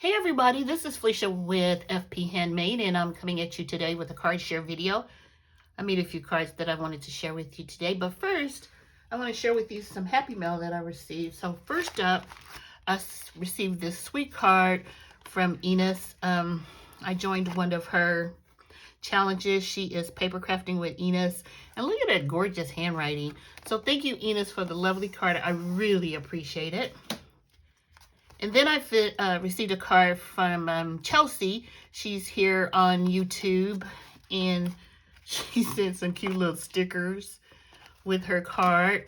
Hey everybody, this is Felicia with FP Handmade, and I'm coming at you today with a card share video. I made a few cards that I wanted to share with you today, but first I want to share with you some happy mail that I received. So first up, I received this sweet card from Enis. I joined one of her challenges. She is paper crafting with Enis, and look at that gorgeous handwriting. So thank you, Enis, for the lovely card. I really appreciate it. And then I received a card from Chelsea. She's here on YouTube, and she sent some cute little stickers with her card.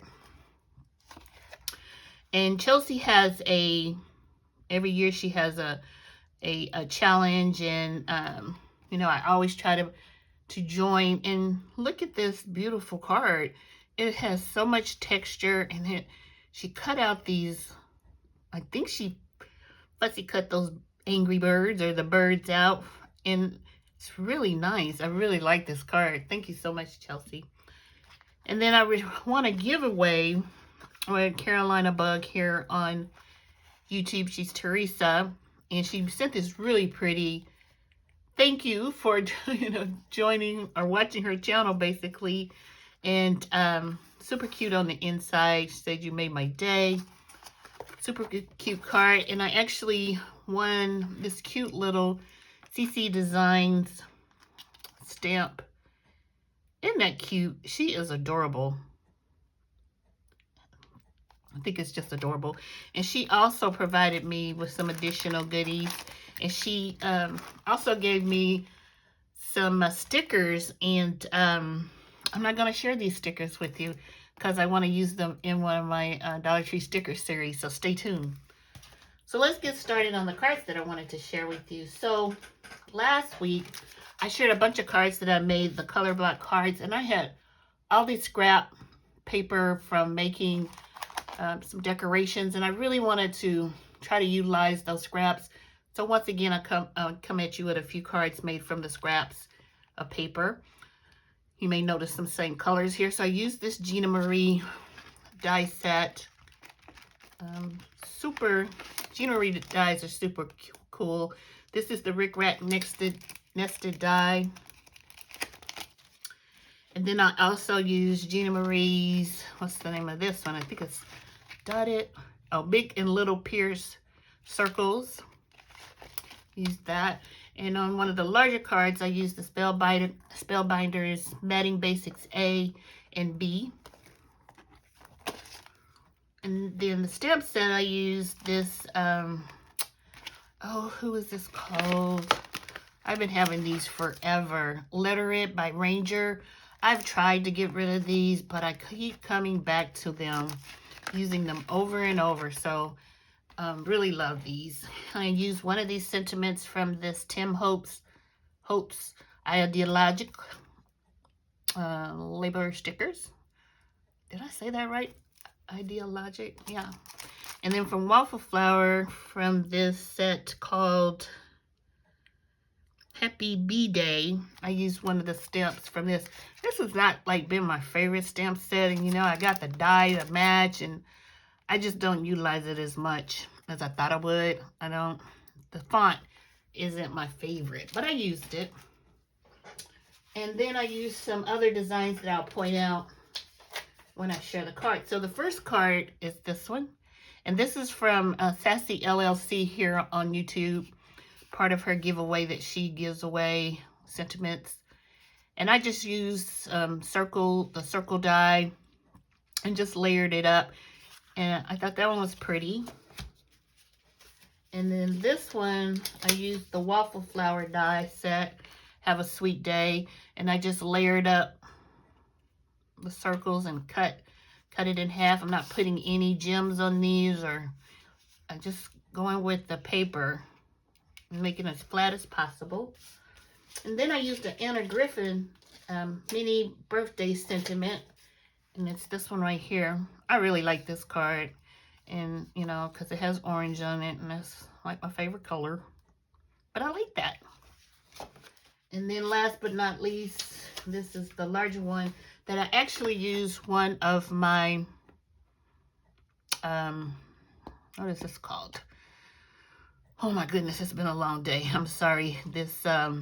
And Chelsea has every year she has a challenge, and you know, I always try to join. And look at this beautiful card. It has so much texture, and she cut out these, I think she fussy cut those angry birds or the birds out, and it's really nice. I really like this card. Thank you so much, Chelsea. And then I want to give away with Carolina Bug here on YouTube. She's Theresa, and she sent this really pretty thank you for joining or watching her channel basically, and super cute on the inside. She said you made my day. Super cute card, and I actually won this cute little CC Designs stamp. Isn't that cute? She is adorable. I think it's just adorable. And she also provided me with some additional goodies, and she also gave me some stickers, and I'm not going to share these stickers with you because I want to use them in one of my Dollar Tree sticker series, so stay tuned. So let's get started on the cards that I wanted to share with you. So last week, I shared a bunch of cards that I made, the color block cards, and I had all these scrap paper from making some decorations, and I really wanted to try to utilize those scraps. So once again, I come at you with a few cards made from the scraps of paper. You may notice some same colors here. So I used this Gina Marie die set. Gina Marie dies are super cool. This is the Rick Rack nested die. And then I also used Gina Marie's, what's the name of this one? I think it's dotted. Oh, Big and Little Pierce circles. Use that. And on one of the larger cards, I used the Spellbinders Matting Basics A and B. And then the stamp set, I used this, who is this called? I've been having these forever. Letter It by Ranger. I've tried to get rid of these, but I keep coming back to them, using them over and over. So really love these. I used one of these sentiments from this Tim Hope's Ideologic labor stickers. Did I say that right? Ideologic, yeah. And then from Waffle Flower, from this set called Happy B-Day, I used one of the stamps from this. This has not like been my favorite stamp set, and you know, I got the die to match, and I just don't utilize it as much as I thought I would. The font isn't my favorite, but I used it. And then I used some other designs that I'll point out when I share the card. So the first card is this one. And this is from Sassy LLC here on YouTube. Part of her giveaway that she gives away sentiments. And I just used the circle die and just layered it up. And I thought that one was pretty. And then this one, I used the Waffle Flower die set, Have a Sweet Day. And I just layered up the circles and cut it in half. I'm not putting any gems on these, or I'm just going with the paper and making it as flat as possible. And then I used an Anna Griffin mini birthday sentiment, and it's this one right here. I really like this card, and you know, because it has orange on it, and that's like my favorite color, but I like that. And then last but not least, this is the larger one that I actually used one of my what is this called? Oh my goodness, it's been a long day. I'm sorry. This, I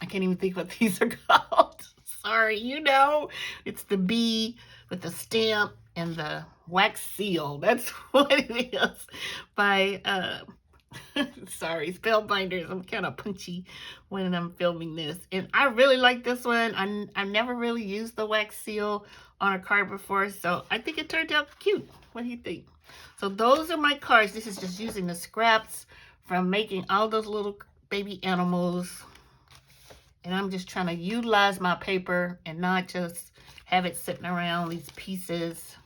can't even think what these are called. Sorry, you know, it's the bee with the stamp and the wax seal. That's what it is. By, sorry, Spellbinders. I'm kind of punchy when I'm filming this. And I really like this one. I've never really used the wax seal on a card before, so I think it turned out cute. What do you think? So those are my cards. This is just using the scraps from making all those little baby animals. And I'm just trying to utilize my paper and not just have it sitting around, these pieces.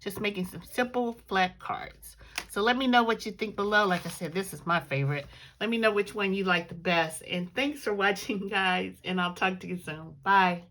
Just making some simple flat cards. So let me know what you think below. Like I said, this is my favorite. Let me know which one you like the best. And thanks for watching, guys. And I'll talk to you soon. Bye.